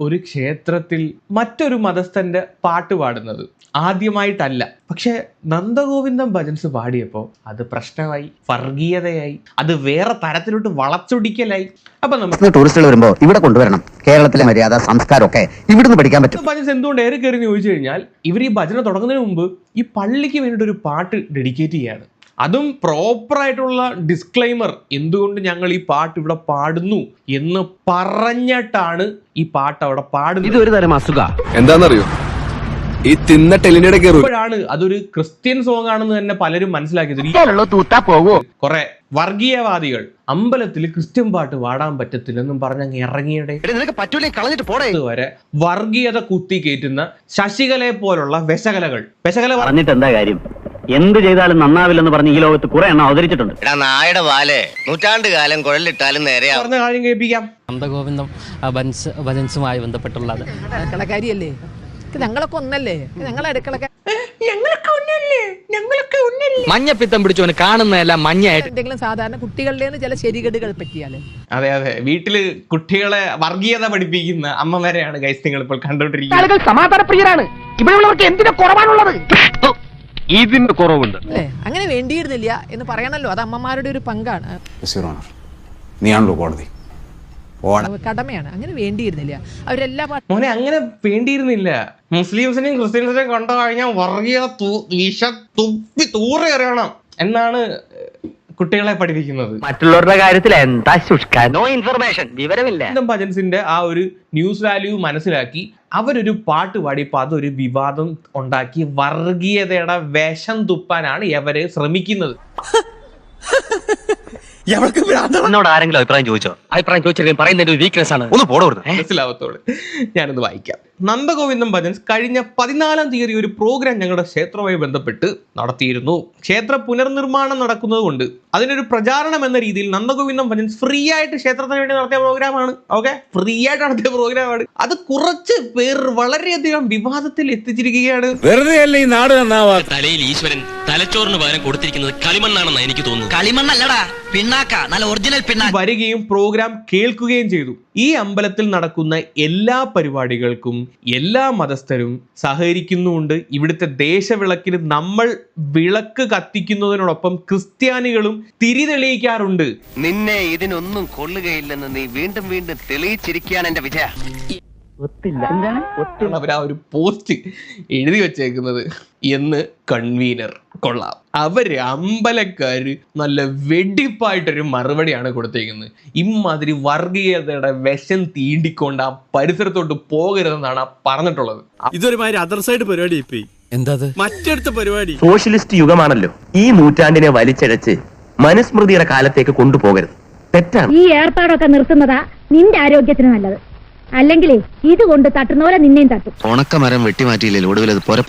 ഒരു ക്ഷേത്രത്തിൽ മറ്റൊരു മതസ്ഥന്റെ പാട്ട് പാടുന്നത് ആദ്യമായിട്ടല്ല. പക്ഷെ നന്ദഗോവിന്ദം ഭജൻസ് പാടിയപ്പോൾ അത് പ്രശ്നമായി, വർഗീയതയായി, അത് വേറെ തരത്തിലോട്ട് വളച്ചൊടിക്കലായി. അപ്പൊ നമുക്ക് ടൂറിസ്റ്റുകൾ വരുമ്പോ ഇവിടെ കൊണ്ടുവരണം. കേരളത്തിലെ മര്യാദ സംസ്കാരമൊക്കെ ഇവിടുന്ന് പഠിക്കാൻ പറ്റും. ഭജൻസ് എന്തുകൊണ്ട് ഏറെ കയറി ചോദിച്ചു കഴിഞ്ഞാൽ, ഇവർ ഈ ഭജന തുടങ്ങുന്നതിന് മുമ്പ് ഈ പള്ളിക്ക് വേണ്ടിയിട്ട് ഒരു പാട്ട് ഡെഡിക്കേറ്റ് ചെയ്യാണ്. അതും പ്രോപ്പറായിട്ടുള്ള ഡിസ്ക്ലൈമർ, എന്തുകൊണ്ട് ഞങ്ങൾ ഈ പാട്ട് ഇവിടെ പാടുന്നു എന്ന് പറഞ്ഞിട്ടാണ് ഈ പാട്ട് അവിടെ പാടുന്നത്. ഇതൊരു തരം അസുഖ എന്താണെന്നറിയോ, ഈ തിന്ന ടെലിനിടെ ഇപ്പോഴാണ് അതൊരു ക്രിസ്ത്യൻ സോങ് ആണെന്ന് തന്നെ പലരും മനസ്സിലാക്കിയത്. കുറെ വർഗീയവാദികൾ അമ്പലത്തിൽ ക്രിസ്ത്യൻ പാട്ട് പാടാൻ പറ്റത്തില്ലെന്നും പറഞ്ഞങ്ങ് ഇറങ്ങിയുടെ വരെ വർഗീയത കുത്തി കയറ്റുന്ന ശശികലയെ പോലുള്ള വിശകലകൾ പറഞ്ഞിട്ട് എന്താ കാര്യം? എന്ത് ചെയ്താലും നന്നാവില്ലെന്ന് പറഞ്ഞ് ഈ ലോകത്ത് കുറെ എണ്ണം അവതരിച്ചിട്ടുണ്ട്. നായുടെ വാലേ നൂറ്റാണ്ട് കാലം കുഴലിട്ടാലും നേരെയാ. പറഞ്ഞ കാര്യം കേൾപ്പിക്കാം. നന്ദഗോവിന്ദം ഭജൻസുമായി ബന്ധപ്പെട്ടുള്ളത് അടുക്കളക്കാരിയല്ലേ, ഞങ്ങളൊക്കെ ഒന്നല്ലേ, ഞങ്ങളെ അടുക്കളക്കാർ മഞ്ഞപ്പിത്തം പിടിച്ചവന് കാണുന്നതെല്ലാം മഞ്ഞയായിട്ട്. എന്തെങ്കിലും സാധാരണ കുട്ടികളുടെ ചില ശരികേടുകൾ പറ്റിയാല് അതെ അതെ, വീട്ടില് കുട്ടികളെ വർഗീയത പഠിപ്പിക്കുന്ന അമ്മമാരെയാണ് ഗൈസ് നിങ്ങൾ ഇപ്പോൾ കണ്ടോണ്ടിരിക്കുന്നത്. സമാധാനപ്രിയരാണ് ഇവിടെയുള്ളവർക്ക് എന്തിനാ കുറവാണുള്ളത്? ഇതിന്റെ കുറവുണ്ട് അല്ലേ? അങ്ങനെ വേണ്ടിയിരുന്നില്ല എന്ന് പറയണല്ലോ, അത് അമ്മമാരുടെ ഒരു പങ്കാണ്, നീയാണല്ലോ കോടതി, കടമയാണ്. അങ്ങനെ വേണ്ടിയിരുന്നില്ല. അവരെല്ലാ മോനെ അങ്ങനെ വേണ്ടിയിരുന്നില്ല. മുസ്ലിംസിനെയും ക്രിസ്ത്യൻസിനെയും കണ്ടു കഴിഞ്ഞാൽ വർഗീയത തൂറിയറിയണം എന്നാണ് കുട്ടികളെ പഠിപ്പിക്കുന്നത്. മറ്റുള്ളവരുടെ കാര്യത്തിൽ എന്താ നോ ഇൻഫർമേഷൻ, വിവരമില്ല. ഭജൻസിന്റെ ആ ഒരു ന്യൂസ് വാല്യൂ മനസ്സിലാക്കി അവരൊരു പാട്ട് പാടിയപ്പോൾ അതൊരു വിവാദം ഉണ്ടാക്കി വർഗീയതയുടെ വിഷം തുപ്പാനാണ് ഇവരെ ശ്രമിക്കുന്നത്. എന്നോട് ആരെങ്കിലും അഭിപ്രായം ചോദിച്ചോ? അഭിപ്രായം ചോദിച്ചാൽ പറയുന്നതിന്റെ ഒരു വീക്ക്നെസ് ആണ്. ഒന്ന് പോടോ മനസ്സിലാവത്തോളൂ. ഞാനൊന്ന് വായിക്കാം. നന്ദഗോവിന്ദം ഭജൻസ് കഴിഞ്ഞ 14-ാം തീയതി ഒരു പ്രോഗ്രാം ഞങ്ങളുടെ ക്ഷേത്രവുമായി ബന്ധപ്പെട്ട് നടത്തിയിരുന്നു. ക്ഷേത്ര പുനർനിർമ്മാണം നടക്കുന്നത് കൊണ്ട് അതിനൊരു പ്രചാരണം എന്ന രീതിയിൽ നന്ദഗോവിന്ദം ഭജൻസ് ഫ്രീ ആയിട്ട് ക്ഷേത്രത്തിന് വേണ്ടി നടത്തിയ പ്രോഗ്രാമാണ്. ഓക്കെ, ഫ്രീ ആയിട്ട് നടത്തിയ പ്രോഗ്രാമാണ്. അത് കുറച്ച് പേർ വളരെയധികം വിവാദത്തിൽ എത്തിച്ചിരിക്കുകയാണ്. വെറുതെ അല്ല ഈ നാട് നന്നാവാ. തലയിൽ ഈശ്വരൻ തലച്ചോറിന് പകരം കൊടുത്തിരിക്കുന്നത് കളിമണ്ണാണെന്ന് എനിക്ക് തോന്നുന്നു. കളിമണ്ണല്ലടാ, പിണ്ണാക്ക, നല്ല ഒറിജിനൽ പിണ്ണാക്ക. വരികയും പ്രോഗ്രാം കേൾക്കുകയും ചെയ്തു. ഈ അമ്പലത്തിൽ നടക്കുന്ന എല്ലാ പരിപാടികൾക്കും എല്ലാ മതസ്ഥരും സഹകരിക്കുന്നുമുണ്ട്. ഇവിടുത്തെ ദേശവിളക്കിന് നമ്മൾ വിളക്ക് കത്തിക്കുന്നതിനോടൊപ്പം ക്രിസ്ത്യാനികളും തിരി തെളിയിക്കാറുണ്ട്. നിന്നെ ഇതിനൊന്നും കൊള്ളുകയില്ലെന്ന് നീ വീണ്ടും വീണ്ടും തെളിയിച്ചിരിക്കുകയാണ് എന്റെ വിജയ. അവർ ആ ഒരു പോസ്റ്റ് എഴുതി വെച്ചേക്കുന്നത് എന്ന് കൺവീനർ കൊള്ളാം. അവര് അമ്പലക്കാര് നല്ല വെടിപ്പായിട്ടൊരു മറുപടിയാണ് കൊടുത്തേക്കുന്നത്. ഇമാതിരി വർഗീയതയുടെ വിഷം തീണ്ടിക്കൊണ്ട് ആ പരിസരത്തോട്ട് പോകരുതെന്നാണ് പറഞ്ഞിട്ടുള്ളത്. ഇതൊരുമാതിരി അതർ സൈഡ് പരിപാടി. ഇപ്പൊ എന്താ മറ്റടുത്ത പരിപാടി? സോഷ്യലിസ്റ്റ് യുഗമാണല്ലോ. ഈ നൂറ്റാണ്ടിനെ വലിച്ചഴച്ച് മനുസ്മൃതിയുടെ കാലത്തേക്ക് കൊണ്ടുപോകരുത്. തെറ്റാണ്. ഈ ഏർപ്പാടൊക്കെ നിർത്തുന്നതാ നിന്റെ ആരോഗ്യത്തിന് നല്ലത്. അല്ലെങ്കിൽ ഇതുകൊണ്ട് തട്ടുന്നവരെ നിന്നെയും തട്ടും. ഉണക്കമരം വെട്ടിമാറ്റിയില്ലേ ഒടുവിൽ അത് പോരെ.